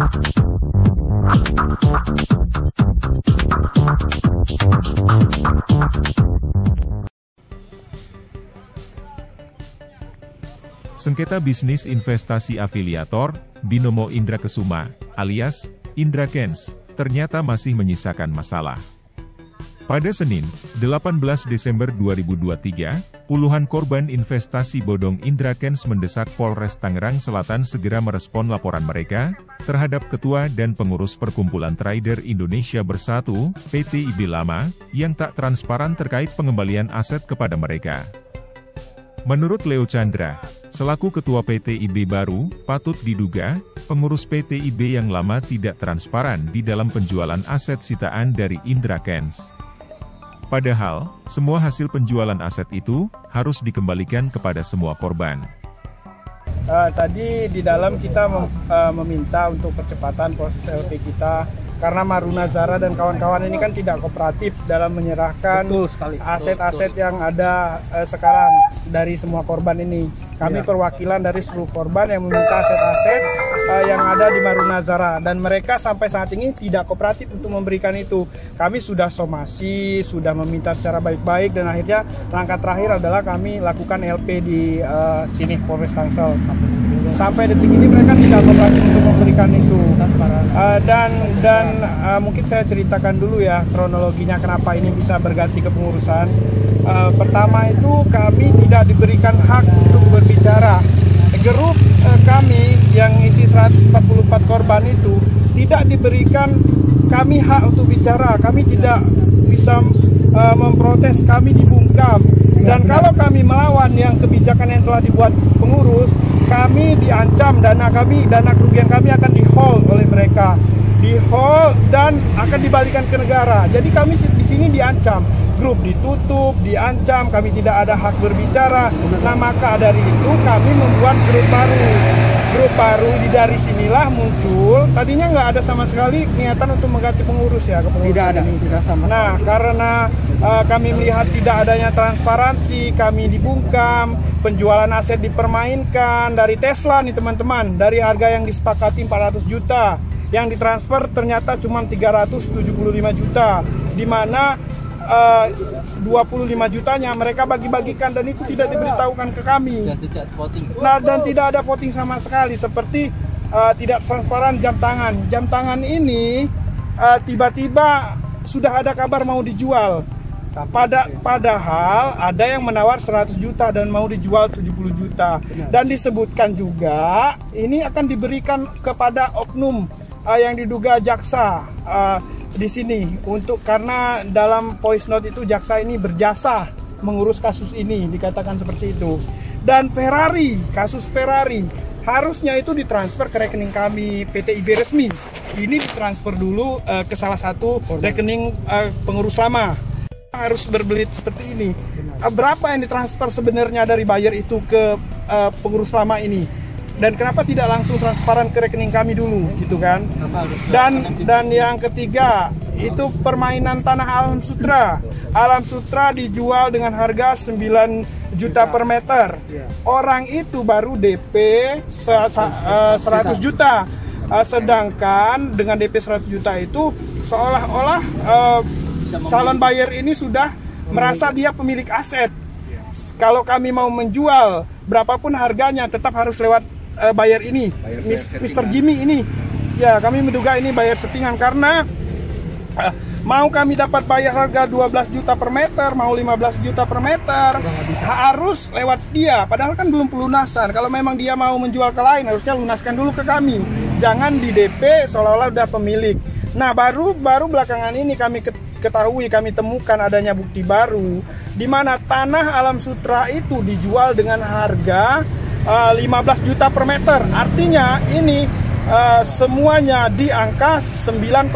Sengketa bisnis investasi afiliator, Binomo Indra Kesuma, alias Indra Kens, ternyata masih menyisakan masalah. Pada Senin, 18 Desember 2023, puluhan korban investasi bodong Indra Kens mendesak Polres Tangerang Selatan segera merespon laporan mereka terhadap Ketua dan Pengurus Perkumpulan Trader Indonesia Bersatu, PTIB lama, yang tak transparan terkait pengembalian aset kepada mereka. Menurut Leo Chandra, selaku Ketua PTIB baru, patut diduga, pengurus PTIB yang lama tidak transparan di dalam penjualan aset sitaan dari Indra Kens. Padahal, semua hasil penjualan aset itu harus dikembalikan kepada semua korban. Tadi di dalam kita meminta untuk percepatan proses LP kita, karena Maruna Zara dan kawan-kawan ini kan tidak kooperatif dalam menyerahkan aset-aset yang ada sekarang dari semua korban ini. Kami perwakilan dari seluruh korban yang meminta aset-aset yang ada di Maruna Zara, dan mereka sampai saat ini tidak kooperatif untuk memberikan itu. Kami sudah somasi, sudah meminta secara baik-baik, dan akhirnya langkah terakhir adalah kami lakukan LP di sini Polres Tangsel. Sampai detik ini mereka tidak kooperatif untuk memberikan itu. Dan mungkin saya ceritakan dulu ya kronologinya kenapa ini bisa berganti kepengurusan. Pertama itu kami tidak diberikan hak untuk berbicara. Grup kami yang isi 144 korban itu tidak diberikan kami hak untuk bicara. Kami tidak bisa memprotes, kami dibungkam. Dan kalau kami melawan yang kebijakan yang telah dibuat pengurus, kami diancam, dana kerugian kami akan di-hold oleh mereka, di-hold dan akan dibalikan ke negara. Jadi kami di sini diancam, grup ditutup, diancam, kami tidak ada hak berbicara. Nah, maka dari itu kami membuat grup baru. Grup baru dari sinilah muncul. Tadinya nggak ada sama sekali niatan untuk mengganti pengurus ya, tidak ada, tidak sama. Nah, karena kami melihat tidak adanya transparansi, kami dibungkam, penjualan aset dipermainkan dari Tesla nih teman-teman, dari harga yang disepakati 400 juta, yang ditransfer ternyata cuma 375 juta, di mana 25 jutanya mereka bagi-bagikan dan itu tidak diberitahukan ke kami. Nah, dan tidak ada voting sama sekali, seperti tidak transparan jam tangan. Jam tangan ini tiba-tiba sudah ada kabar mau dijual. Padahal ada yang menawar 100 juta dan mau dijual 70 juta. Dan disebutkan juga ini akan diberikan kepada oknum yang diduga jaksa di sini, untuk karena dalam voice note itu jaksa ini berjasa mengurus kasus ini, dikatakan seperti itu. Dan Ferrari, kasus Ferrari harusnya itu ditransfer ke rekening kami PTIB resmi. Ini ditransfer dulu ke salah satu rekening pengurus lama. Harus berbelit seperti ini. Berapa yang ditransfer sebenarnya dari buyer itu ke pengurus lama ini? Dan kenapa tidak langsung transparan ke rekening kami dulu, gitu kan? Dan yang ketiga, itu permainan tanah Alam Sutra. Alam Sutra dijual dengan harga 9 juta per meter. Orang itu baru DP 100 juta. Sedangkan dengan DP 100 juta itu seolah-olah calon buyer ini sudah merasa dia pemilik aset. Kalau kami mau menjual berapapun harganya, tetap harus lewat buyer ini, Mr. Jimmy ini. Ya, kami menduga ini buyer settingan, karena mau kami dapat bayar harga 12 juta per meter, mau 15 juta per meter, harus lewat dia. Padahal kan belum pelunasan. Kalau memang dia mau menjual ke lain, harusnya lunaskan dulu ke kami. Jangan di DP seolah-olah udah pemilik. Nah, baru belakangan ini kami ketahui, kami temukan adanya bukti baru, di mana tanah Alam Sutra itu dijual dengan harga 15 juta per meter. Artinya ini semuanya di angka 9,3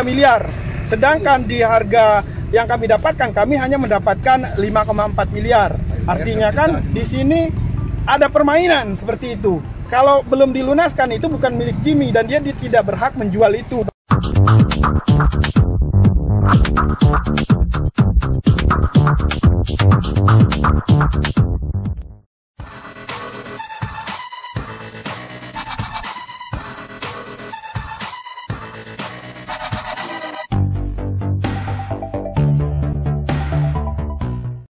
miliar. Sedangkan di harga yang kami dapatkan, kami hanya mendapatkan 5,4 miliar. Artinya kan di sini ada permainan seperti itu. Kalau belum dilunaskan itu bukan milik Jimmy dan dia tidak berhak menjual itu.